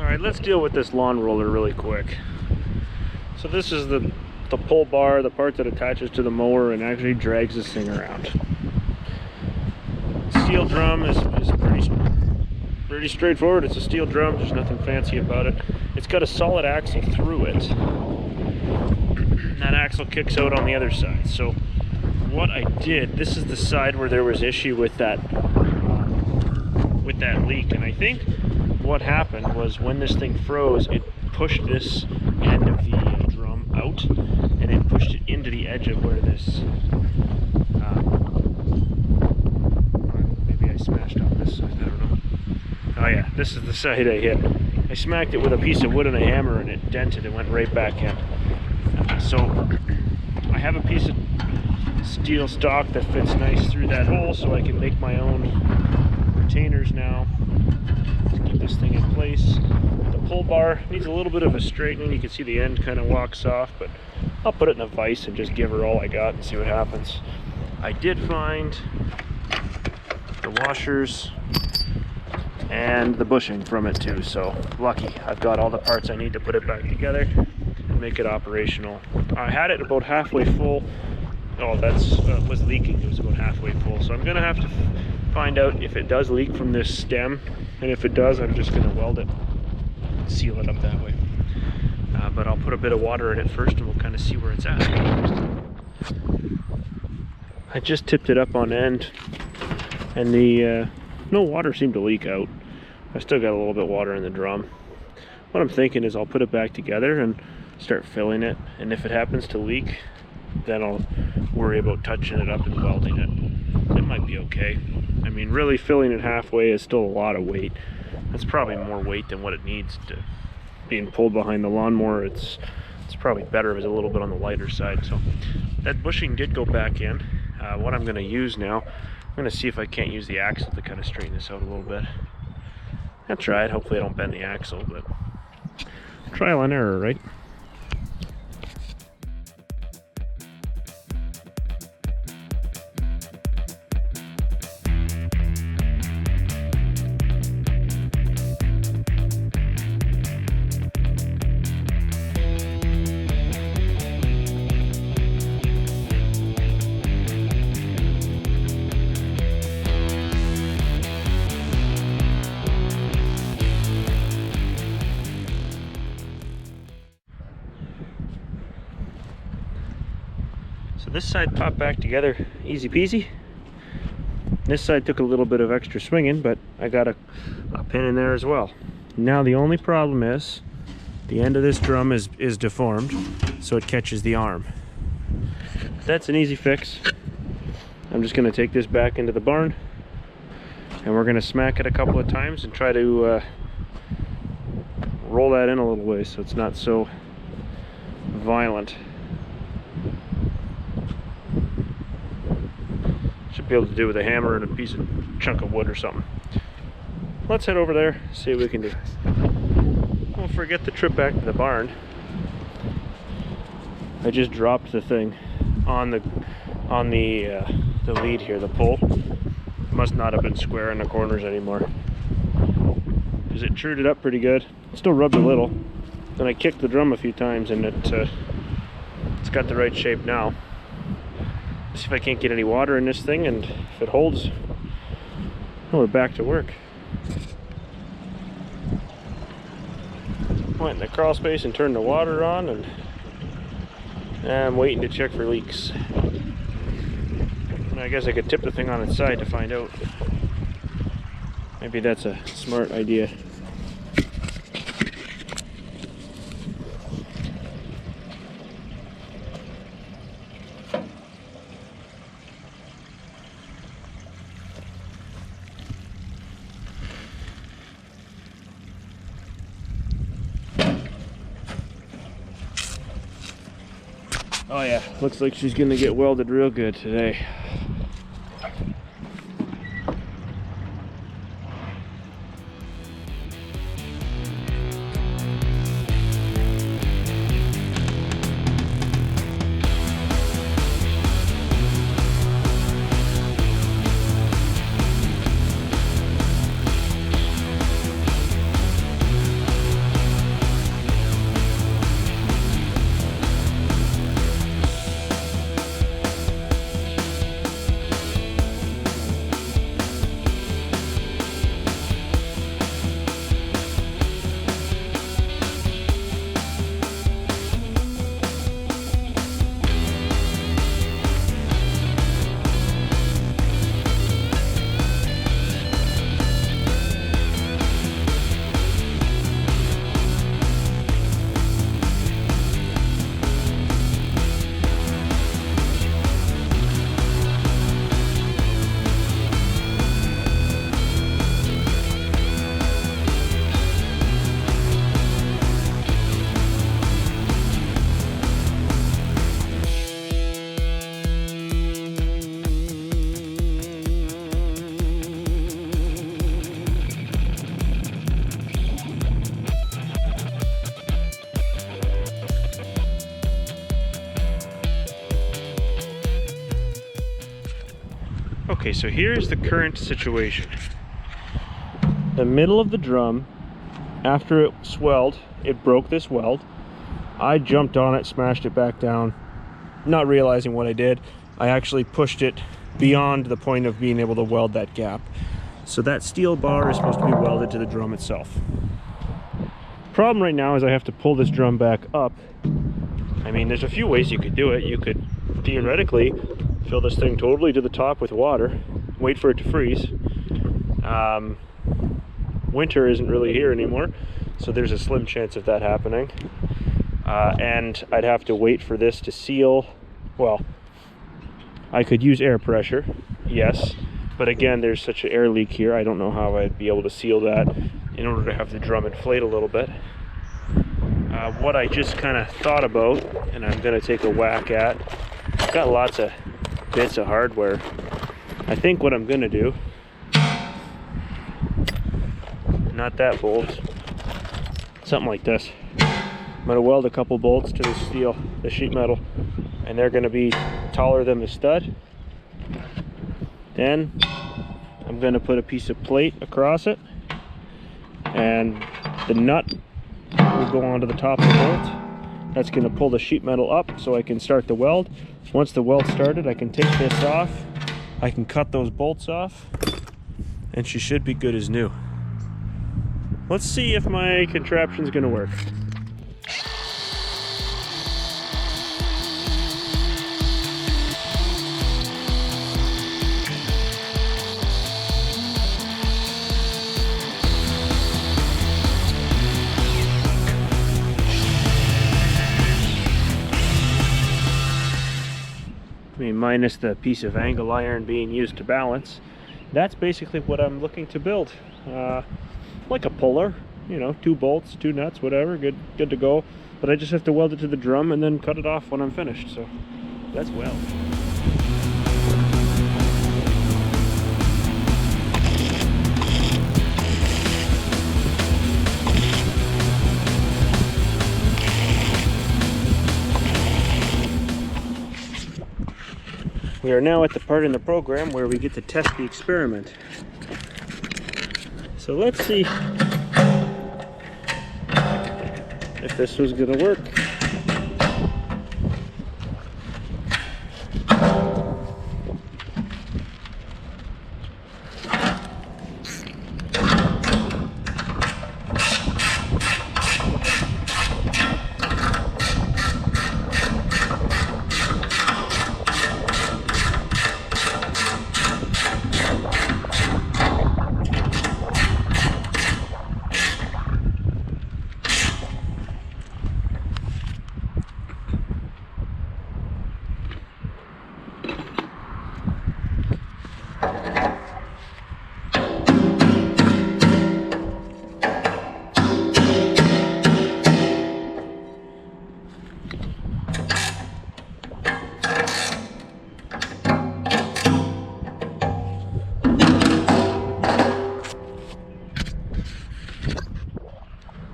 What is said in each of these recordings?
Alright, let's deal with this lawn roller really quick. So this is the pull bar, the part that attaches to the mower and actually drags this thing around. Steel drum is pretty straightforward. It's a steel drum, there's nothing fancy about it. It's got a solid axle through it. That axle kicks out on the other side. So what I did, this is the side where there was issue with that leak, and I think what happened was when this thing froze, it pushed this end of the drum out, and it pushed it into the edge of where this maybe I smashed on this side, I don't know. Oh yeah, this is the side I hit. I smacked it with a piece of wood and a hammer, and it dented and went right back in. So I have a piece of steel stock that fits nice through that hole, so I can make my own retainers now to keep this thing in place. The pull bar needs a little bit of a straightening. You can see the end kind of walks off, but I'll put it in a vise and just give her all I got and see what happens. I did find the washers and the bushing from it too, so lucky. I've got all the parts I need to put it back together and make it operational. I had it about halfway full. Oh, that's was leaking. It was about halfway full, so I'm gonna have to find out if it does leak from this stem, and if it does, I'm just gonna weld it, seal it up that way. But I'll put a bit of water in it first, and we'll kind of see where it's at. I just tipped it up on end, and the no water seemed to leak out. I still got a little bit of water in the drum. What I'm thinking is I'll put it back together and start filling it, and if it happens to leak, then I'll worry about touching it up and welding it. It might be okay. I mean, really filling it halfway is still a lot of weight. That's probably more weight than what it needs to being pulled behind the lawnmower. It's probably better if it's a little bit on the lighter side. So that bushing did go back in. What I'm going to use now, I'm going to see if I can't use the axle to kind of straighten this out a little bit. I'll try it. Hopefully I don't bend the axle, but trial and error, right? So this side popped back together easy peasy. This side took a little bit of extra swinging, but I got a pin in there as well. Now the only problem is the end of this drum is deformed, so it catches the arm. That's an easy fix. I'm just going to take this back into the barn, and we're going to smack it a couple of times and try to roll that in a little way so it's not so violent. Should be able to do with a hammer and a piece of chunk of wood or something. Let's head over there, see what we can do. Don't forget the trip back to the barn. I just dropped the thing on the lead here, the pole. Must not have been square in the corners anymore, because it trued it up pretty good. It still rubbed a little. Then I kicked the drum a few times, and it's got the right shape now. See if I can't get any water in this thing, and if it holds, we're back to work. Went in the crawl space and turned the water on, and I'm waiting to check for leaks. And I guess I could tip the thing on its side to find out. Maybe that's a smart idea. Oh yeah, looks like she's gonna get welded real good today. Okay, so here's the current situation. The middle of the drum, after it swelled, it broke this weld. I jumped on it, smashed it back down, not realizing what I did. I actually pushed it beyond the point of being able to weld that gap. So that steel bar is supposed to be welded to the drum itself. Problem right now is I have to pull this drum back up. I mean, there's a few ways you could do it. You could theoretically fill this thing totally to the top with water, wait for it to freeze. Winter isn't really here anymore, so there's a slim chance of that happening. And I'd have to wait for this to seal. Well, I could use air pressure, yes, but again, there's such an air leak here, I don't know how I'd be able to seal that in order to have the drum inflate a little bit. What I just kind of thought about, and I'm going to take a whack at, I've got lots of bits of hardware. I think what I'm going to do, not that bolt, something like this. I'm going to weld a couple bolts to the steel, the sheet metal, and they're going to be taller than the stud. Then I'm going to put a piece of plate across it, and the nut will go onto the top of the bolt. That's going to pull the sheet metal up so I can start the weld. Once the weld started, I can take this off, I can cut those bolts off, and she should be good as new. Let's see if my contraption's going to work. I mean, minus the piece of angle iron being used to balance, that's basically what I'm looking to build. Like a puller, you know, 2 bolts, 2 nuts, whatever, good to go. But I just have to weld it to the drum and then cut it off when I'm finished, so that's weld. We are now at the part in the program where we get to test the experiment. So let's see if this was going to work.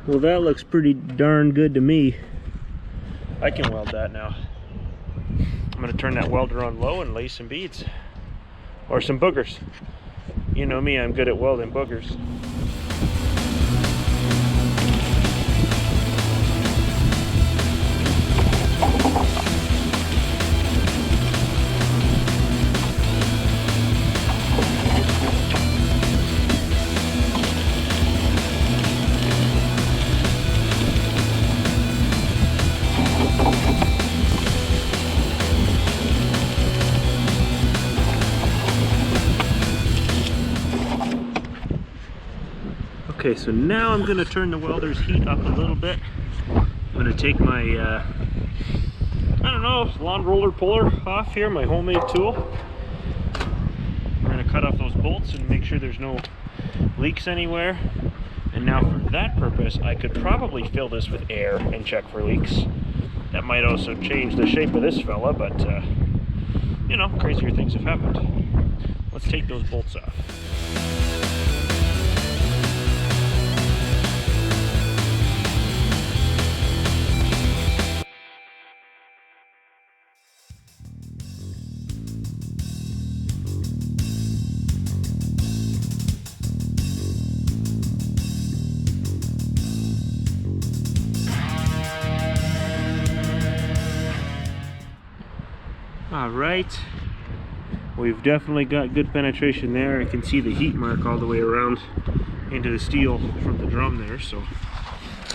Well, that looks pretty darn good to me. I can weld that now. I'm going to turn that welder on low and lay some beads. Or some boogers. You know me, I'm good at welding boogers. Okay, so now I'm going to turn the welder's heat up a little bit. I'm going to take my, I don't know, lawn roller puller off here, my homemade tool. We're going to cut off those bolts and make sure there's no leaks anywhere. And now for that purpose, I could probably fill this with air and check for leaks. That might also change the shape of this fella, but, you know, crazier things have happened. Let's take those bolts off. All right. We've definitely got good penetration there. I can see the heat mark all the way around into the steel from the drum there, so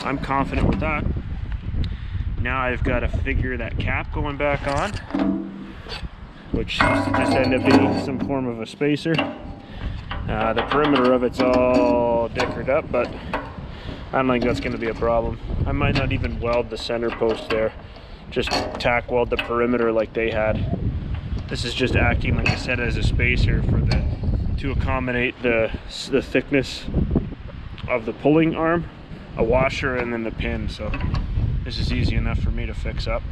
I'm confident with that. Now I've got to figure that cap going back on, which seems to just end up being some form of a spacer. The perimeter of it's all dickered up, but I don't think that's going to be a problem. I might not even weld the center post there, just tack weld the perimeter like they had. This is just acting, like I said, as a spacer for to accommodate the thickness of the pulling arm, a washer, and then the pin. So this is easy enough for me to fix up.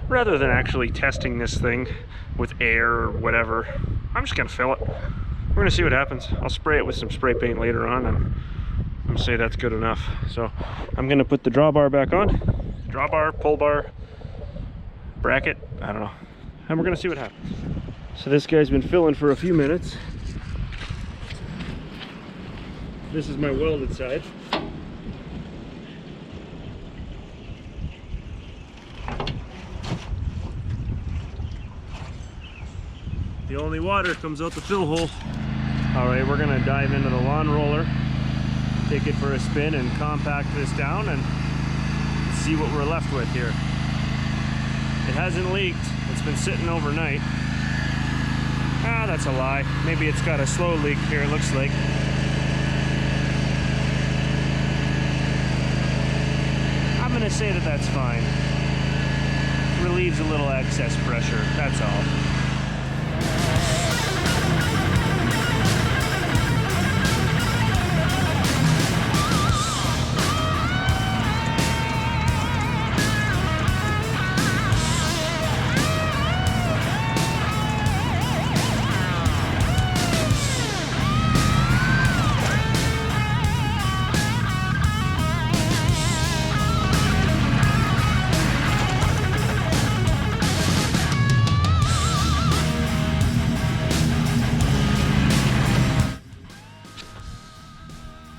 Rather than actually testing this thing with air or whatever, I'm just gonna fill it. We're gonna see what happens. I'll spray it with some spray paint later on and I'm say that's good enough. So I'm gonna put the drawbar back on. Drawbar, pull bar, bracket, I don't know. And we're gonna see what happens. So this guy's been filling for a few minutes. This is my welded side. The only water comes out the fill hole. All right, we're gonna dive into the lawn roller, take it for a spin and compact this down and see what we're left with here. It hasn't leaked, it's been sitting overnight. Ah, that's a lie. Maybe it's got a slow leak here, it looks like. I'm gonna say that that's fine. Relieves a little excess pressure, that's all.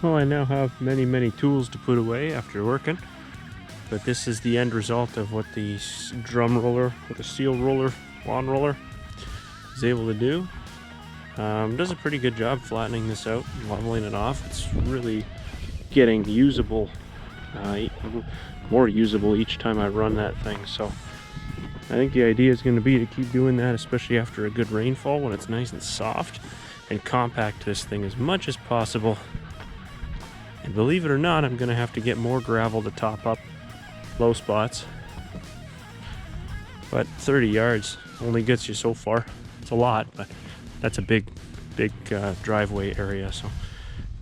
Well, I now have many tools to put away after working, but this is the end result of what the drum roller, with the steel roller, lawn roller, is able to do. Does a pretty good job flattening this out, leveling it off. It's really getting usable, more usable each time I run that thing. So I think the idea is going to be to keep doing that, especially after a good rainfall when it's nice and soft, and compact this thing as much as possible. And believe it or not, I'm going to have to get more gravel to top up low spots. But 30 yards only gets you so far. It's a lot, but that's a big driveway area. So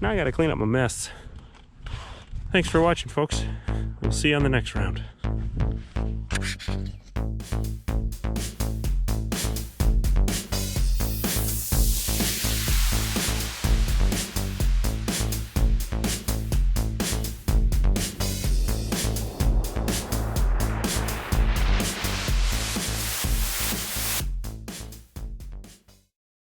now I got to clean up my mess. Thanks for watching, folks. We'll see you on the next round.